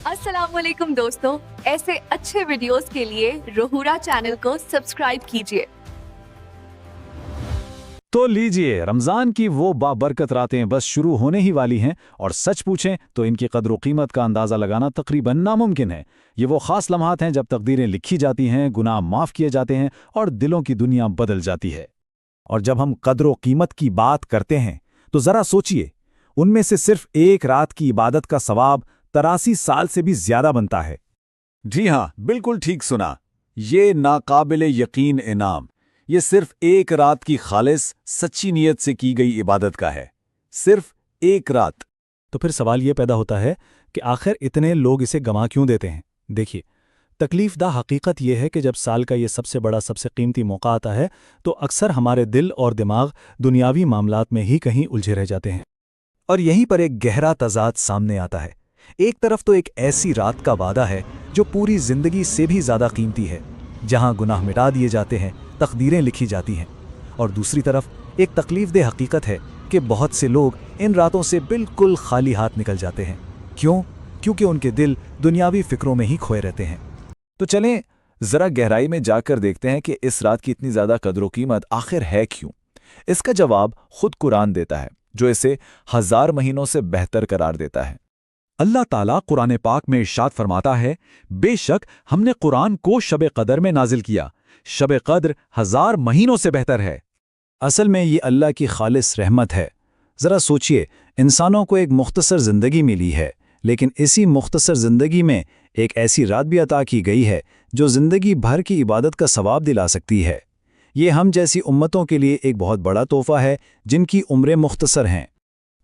अस्सलाम वालेकुम दोस्तों, ऐसे अच्छे वीडियोस के लिए रोहुरा चैनल को सब्सक्राइब कीजिए। तो लीजिए, रमज़ान की वो बाबरकत रातें बस शुरू होने ही वाली हैं और सच पूछें तो इनकी कदर व कीमत का अंदाज़ा लगाना तकरीबन नामुमकिन है। ये वो ख़ास लम्हात हैं जब तकदीरें लिखी जाती हैं, गुनाह माफ़ किए जाते हैं और दिलों की दुनिया बदल जाती है। और जब हम कदर व कीमत की बात करते हैं तो ज़रा सोचिए, उनमें से सिर्फ एक रात की इबादत का सवाब 83 साल से भी ज़्यादा बनता है। जी हाँ, बिल्कुल ठीक सुना। ये नाकाबिले यकीन इनाम ये सिर्फ एक रात की खालिस सच्ची नीयत से की गई इबादत का है। सिर्फ एक रात। तो फिर सवाल ये पैदा होता है कि आखिर इतने लोग इसे गंवा क्यों देते हैं। देखिए, तकलीफदा हकीकत यह है कि जब साल का ये सबसे बड़ा सबसे कीमती मौका आता है तो अक्सर हमारे दिल और दिमाग दुनियावी मामलात में ही कहीं उलझे रह जाते हैं। और यहीं पर एक गहरा तजाद सामने आता है। एक तरफ तो एक ऐसी रात का वादा है जो पूरी जिंदगी से भी ज़्यादा कीमती है, जहां गुनाह मिटा दिए जाते हैं, तकदीरें लिखी जाती हैं। और दूसरी तरफ एक तकलीफदेह हकीकत है कि बहुत से लोग इन रातों से बिल्कुल खाली हाथ निकल जाते हैं। क्यों? क्योंकि उनके दिल दुनियावी फिक्रों में ही खोए रहते हैं। तो चलें ज़रा गहराई में जाकर देखते हैं कि इस रात की इतनी ज़्यादा कदर व कीमत आखिर है क्यों। इसका जवाब खुद कुरान देता है, जो इसे 1000 महीनों से बेहतर करार देता है। अल्लाह ताला कुरान पाक में इरशाद फरमाता है, बेशक हमने कुरान को शब कदर में नाजिल किया, शब कद्र 1000 महीनों से बेहतर है। असल में ये अल्लाह की खालिस रहमत है। ज़रा सोचिए, इंसानों को एक मुख्तसर ज़िंदगी मिली है, लेकिन इसी मुख्तसर ज़िंदगी में एक ऐसी रात भी अता की गई है जो ज़िंदगी भर की इबादत का सवाब दिला सकती है। ये हम जैसी उम्मतों के लिए एक बहुत बड़ा तोहफ़ा है जिनकी उम्रें मुख्तसर हैं।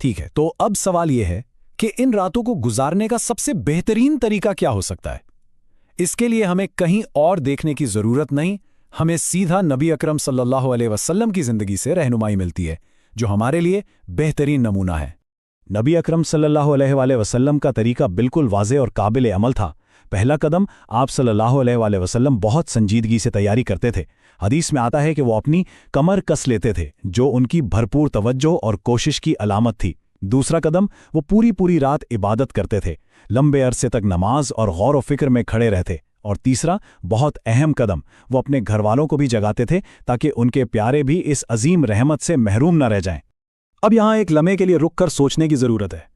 ठीक है, तो अब सवाल यह है कि इन रातों को गुजारने का सबसे बेहतरीन तरीका क्या हो सकता है। इसके लिए हमें कहीं और देखने की ज़रूरत नहीं, हमें सीधा नबी अकरम सल्लल्लाहु अलैहि वसल्लम की ज़िंदगी से रहनुमाई मिलती है, जो हमारे लिए बेहतरीन नमूना है। नबी अकरम सल्लल्लाहु अलैहि वसल्लम का तरीका बिल्कुल वाज़ेह और काबिल अमल था। पहला कदम, आप सल्लल्लाहु अलैहि वसल्लम बहुत संजीदगी से तैयारी करते थे। हदीस में आता है कि वो अपनी कमर कस लेते थे, जो उनकी भरपूर तवज्जो और कोशिश की अलामत थी। दूसरा कदम, वो पूरी रात इबादत करते थे, लंबे अरसे तक नमाज और गौर व फिक्र में खड़े रहते। और तीसरा, बहुत अहम कदम, वो अपने घर वालों को भी जगाते थे ताकि उनके प्यारे भी इस अजीम रहमत से महरूम न रह जाएं। अब यहाँ एक लम्हे के लिए रुक कर सोचने की ज़रूरत है।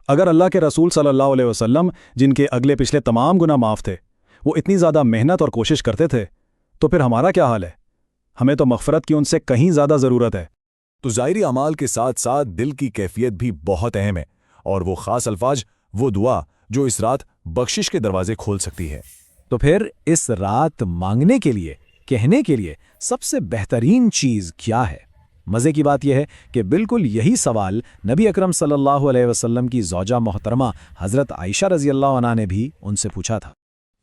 अगर अल्लाह के रसूल सल्लल्लाहु अलैहि वसल्लम, जिनके अगले पिछले तमाम गुनाह माफ़ थे, वो इतनी ज़्यादा मेहनत और कोशिश करते थे, तो फिर हमारा क्या हाल है? हमें तो मग़फ़िरत की उनसे कहीं ज़्यादा ज़रूरत है। तो ज़ाहिरी अमाल के साथ साथ दिल की कैफियत भी बहुत अहम है, और वो ख़ास अल्फाज, वो दुआ जो इस रात बख्शिश के दरवाजे खोल सकती है। तो फिर इस रात मांगने के लिए, कहने के लिए सबसे बेहतरीन चीज़ क्या है? मज़े की बात यह है कि बिल्कुल यही सवाल नबी अकरम सल्लल्लाहु अलैहि वसल्लम की ज़ौजा मोहतरमा हज़रत आयशा रज़ियल्लाहु अन्हा ने भी उनसे पूछा था।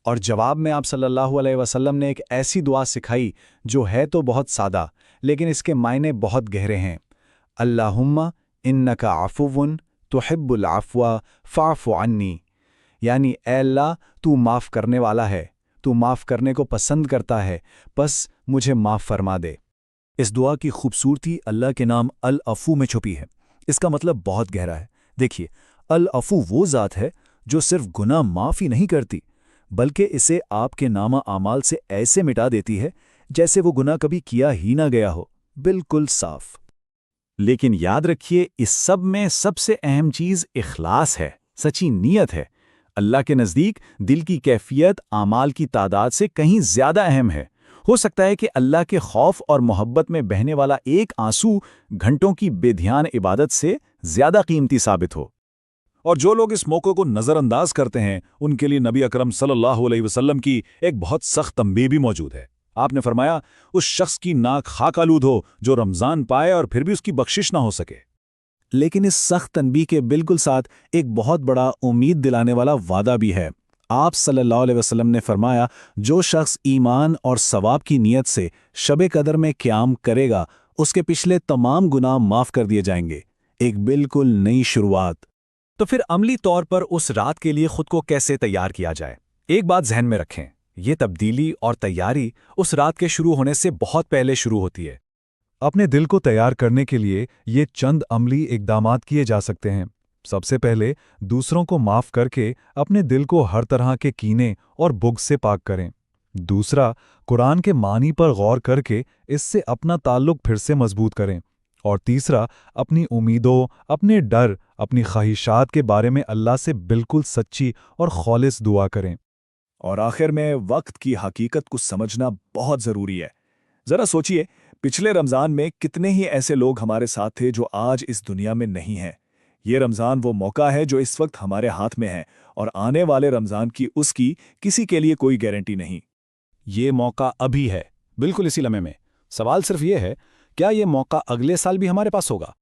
और जवाब में आप सल्लल्लाहु अलैहि वसल्लम ने एक ऐसी दुआ सिखाई जो है तो बहुत सादा, लेकिन इसके मायने बहुत गहरे हैं। अल्लाहुम्मा इन्नका आफुवन तुहिब्बुल आफ़्वा फ़अफ़ु अन्नी, यानी ऐ अल्लाह, तू माफ़ करने वाला है, तू माफ़ करने को पसंद करता है, बस मुझे माफ़ फरमा दे। इस दुआ की खूबसूरती अल्लाह के नाम अल अफ़ू में छुपी है। इसका मतलब बहुत गहरा है। देखिए, अल अफ़ू वो ज़ात है जो सिर्फ गुनाह माफ़ ही नहीं करती, बल्कि इसे आपके नामा आमाल से ऐसे मिटा देती है जैसे वो गुनाह कभी किया ही ना गया हो, बिल्कुल साफ। लेकिन याद रखिए, इस सब में सबसे अहम चीज़ इखलास है, सच्ची नीयत है। अल्लाह के नज़दीक दिल की कैफियत आमाल की तादाद से कहीं ज़्यादा अहम है। हो सकता है कि अल्लाह के खौफ और मोहब्बत में बहने वाला एक आंसू घंटों की बेध्यान इबादत से ज़्यादा कीमती साबित हो। और जो लोग इस मौके को नज़रअंदाज करते हैं, उनके लिए नबी अकरम सल्लल्लाहु अलैहि वसल्लम की एक बहुत सख्त तंबीह भी मौजूद है। आपने फरमाया, उस शख्स की नाक खाक आलूद हो जो रमज़ान पाए और फिर भी उसकी बख्शिश ना हो सके। लेकिन इस सख्त तनबीह के बिल्कुल साथ एक बहुत बड़ा उम्मीद दिलाने वाला वादा भी है। आप सल्लल्लाहु अलैहि वसल्लम ने फरमाया, जो शख्स ईमान और सवाब की नीयत से शब कदर में क़याम करेगा, उसके पिछले तमाम गुनाह माफ़ कर दिए जाएंगे। एक बिल्कुल नई शुरुआत। तो फिर अमली तौर पर उस रात के लिए खुद को कैसे तैयार किया जाए? एक बात ज़हन में रखें, ये तब्दीली और तैयारी उस रात के शुरू होने से बहुत पहले शुरू होती है। अपने दिल को तैयार करने के लिए ये चंद अमली इकदामात किए जा सकते हैं। सबसे पहले दूसरों को माफ करके अपने दिल को हर तरह के कीने और बुग़्ज़ से पाक करें। दूसरा, कुरान के मानी पर गौर करके इससे अपना ताल्लुक फिर से मजबूत करें। और तीसरा, अपनी उम्मीदों, अपने डर, अपनी ख्वाहिशात के बारे में अल्लाह से बिल्कुल सच्ची और खालिस दुआ करें। और आखिर में वक्त की हकीकत को समझना बहुत ज़रूरी है। ज़रा सोचिए, पिछले रमज़ान में कितने ही ऐसे लोग हमारे साथ थे जो आज इस दुनिया में नहीं हैं। ये रमज़ान वो मौका है जो इस वक्त हमारे हाथ में है, और आने वाले रमज़ान की उसकी किसी के लिए कोई गारंटी नहीं। ये मौका अभी है, बिल्कुल इसी लम्हे में। सवाल सिर्फ ये है, क्या ये मौका अगले साल भी हमारे पास होगा?